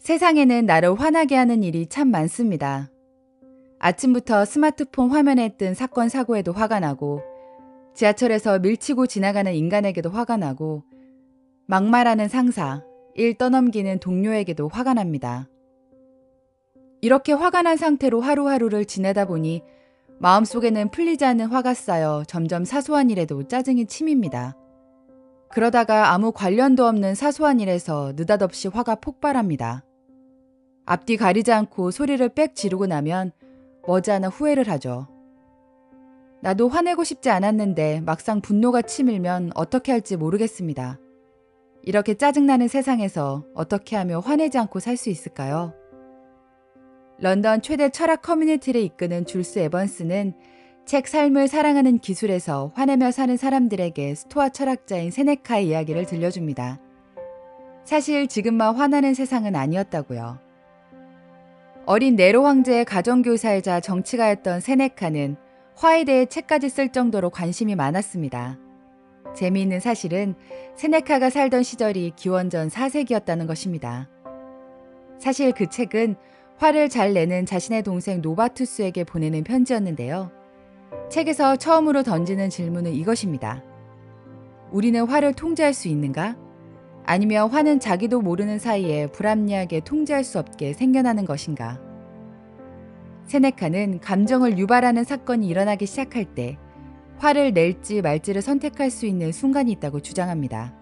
세상에는 나를 화나게 하는 일이 참 많습니다. 아침부터 스마트폰 화면에 뜬 사건 사고에도 화가 나고, 지하철에서 밀치고 지나가는 인간에게도 화가 나고, 막말하는 상사, 일 떠넘기는 동료에게도 화가 납니다. 이렇게 화가 난 상태로 하루하루를 지내다 보니 마음속에는 풀리지 않는 화가 쌓여 점점 사소한 일에도 짜증이 침입니다. 그러다가 아무 관련도 없는 사소한 일에서 느닷없이 화가 폭발합니다. 앞뒤 가리지 않고 소리를 빽 지르고 나면 머지않아 후회를 하죠. 나도 화내고 싶지 않았는데 막상 분노가 치밀면 어떻게 할지 모르겠습니다. 이렇게 짜증나는 세상에서 어떻게 하며 화내지 않고 살 수 있을까요? 런던 최대 철학 커뮤니티를 이끄는 줄스 에번스는 책 삶을 사랑하는 기술에서 화내며 사는 사람들에게 스토아 철학자인 세네카의 이야기를 들려줍니다. 사실 지금만 화나는 세상은 아니었다고요. 어린 네로 황제의 가정교사이자 정치가였던 세네카는 화에 대해 책까지 쓸 정도로 관심이 많았습니다. 재미있는 사실은 세네카가 살던 시절이 기원전 4세기였다는 것입니다. 사실 그 책은 화를 잘 내는 자신의 동생 노바투스에게 보내는 편지였는데요. 책에서 처음으로 던지는 질문은 이것입니다. 우리는 화를 통제할 수 있는가? 아니면 화는 자기도 모르는 사이에 불합리하게 통제할 수 없게 생겨나는 것인가? 세네카는 감정을 유발하는 사건이 일어나기 시작할 때 화를 낼지 말지를 선택할 수 있는 순간이 있다고 주장합니다.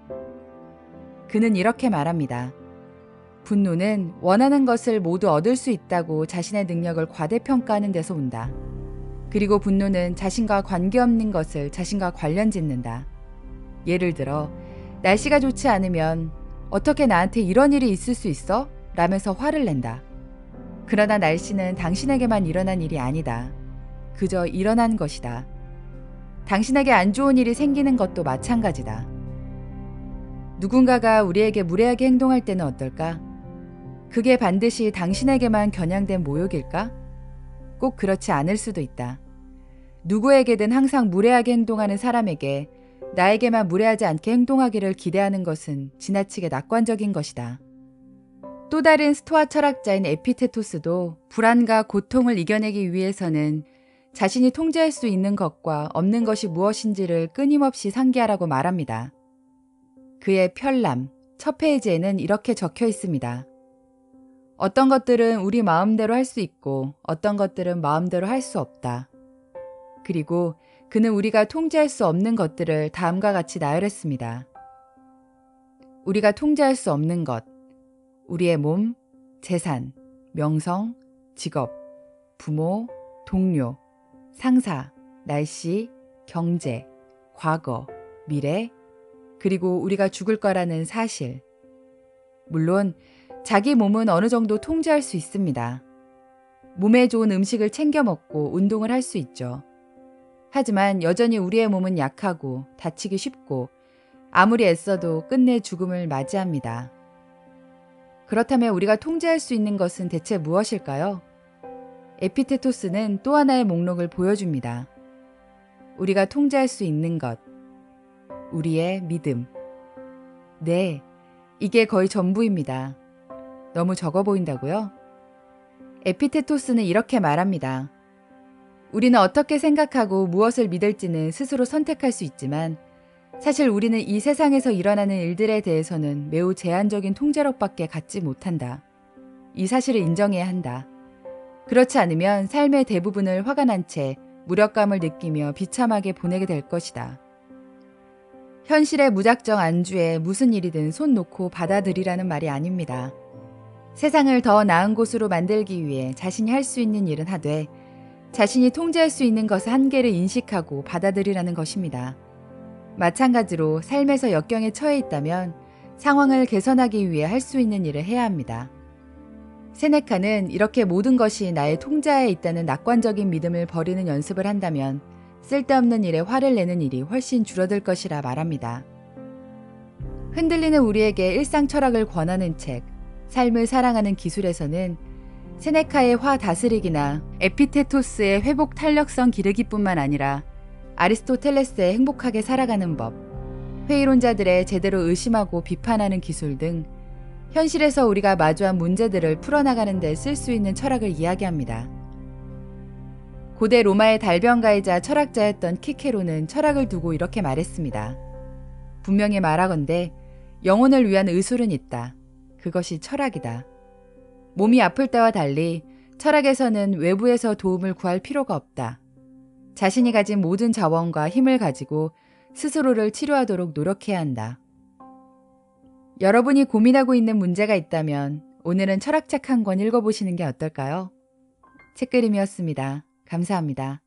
그는 이렇게 말합니다. 분노는 원하는 것을 모두 얻을 수 있다고 자신의 능력을 과대평가하는 데서 온다. 그리고 분노는 자신과 관계없는 것을 자신과 관련 짓는다. 예를 들어 날씨가 좋지 않으면 어떻게 나한테 이런 일이 있을 수 있어? 라면서 화를 낸다. 그러나 날씨는 당신에게만 일어난 일이 아니다. 그저 일어난 것이다. 당신에게 안 좋은 일이 생기는 것도 마찬가지다. 누군가가 우리에게 무례하게 행동할 때는 어떨까? 그게 반드시 당신에게만 겨냥된 모욕일까? 꼭 그렇지 않을 수도 있다. 누구에게든 항상 무례하게 행동하는 사람에게 나에게만 무례하지 않게 행동하기를 기대하는 것은 지나치게 낙관적인 것이다. 또 다른 스토아 철학자인 에피테토스도 불안과 고통을 이겨내기 위해서는 자신이 통제할 수 있는 것과 없는 것이 무엇인지를 끊임없이 상기하라고 말합니다. 그의 편람, 첫 페이지에는 이렇게 적혀 있습니다. 어떤 것들은 우리 마음대로 할 수 있고 어떤 것들은 마음대로 할 수 없다. 그리고 그는 우리가 통제할 수 없는 것들을 다음과 같이 나열했습니다. 우리가 통제할 수 없는 것, 우리의 몸, 재산, 명성, 직업, 부모, 동료, 상사, 날씨, 경제, 과거, 미래, 그리고 우리가 죽을 거라는 사실. 물론 자기 몸은 어느 정도 통제할 수 있습니다. 몸에 좋은 음식을 챙겨 먹고 운동을 할 수 있죠. 하지만 여전히 우리의 몸은 약하고 다치기 쉽고 아무리 애써도 끝내 죽음을 맞이합니다. 그렇다면 우리가 통제할 수 있는 것은 대체 무엇일까요? 에피테토스는 또 하나의 목록을 보여줍니다. 우리가 통제할 수 있는 것, 우리의 믿음. 네, 이게 거의 전부입니다. 너무 적어 보인다고요? 에피테토스는 이렇게 말합니다. 우리는 어떻게 생각하고 무엇을 믿을지는 스스로 선택할 수 있지만 사실 우리는 이 세상에서 일어나는 일들에 대해서는 매우 제한적인 통제력밖에 갖지 못한다. 이 사실을 인정해야 한다. 그렇지 않으면 삶의 대부분을 화가 난 채 무력감을 느끼며 비참하게 보내게 될 것이다. 현실에 무작정 안주해 무슨 일이든 손 놓고 받아들이라는 말이 아닙니다. 세상을 더 나은 곳으로 만들기 위해 자신이 할 수 있는 일은 하되 자신이 통제할 수 있는 것의 한계를 인식하고 받아들이라는 것입니다. 마찬가지로 삶에서 역경에 처해 있다면 상황을 개선하기 위해 할 수 있는 일을 해야 합니다. 세네카는 이렇게 모든 것이 나의 통제하에 있다는 낙관적인 믿음을 버리는 연습을 한다면 쓸데없는 일에 화를 내는 일이 훨씬 줄어들 것이라 말합니다. 흔들리는 우리에게 일상 철학을 권하는 책, 삶을 사랑하는 기술에서는 세네카의 화 다스리기나 에피테토스의 회복 탄력성 기르기뿐만 아니라 아리스토텔레스의 행복하게 살아가는 법, 회의론자들의 제대로 의심하고 비판하는 기술 등 현실에서 우리가 마주한 문제들을 풀어나가는 데 쓸 수 있는 철학을 이야기합니다. 고대 로마의 달변가이자 철학자였던 키케로는 철학을 두고 이렇게 말했습니다. 분명히 말하건대 영혼을 위한 의술은 있다. 그것이 철학이다. 몸이 아플 때와 달리 철학에서는 외부에서 도움을 구할 필요가 없다. 자신이 가진 모든 자원과 힘을 가지고 스스로를 치료하도록 노력해야 한다. 여러분이 고민하고 있는 문제가 있다면 오늘은 철학책 한 권 읽어보시는 게 어떨까요? 책그림이었습니다. 감사합니다.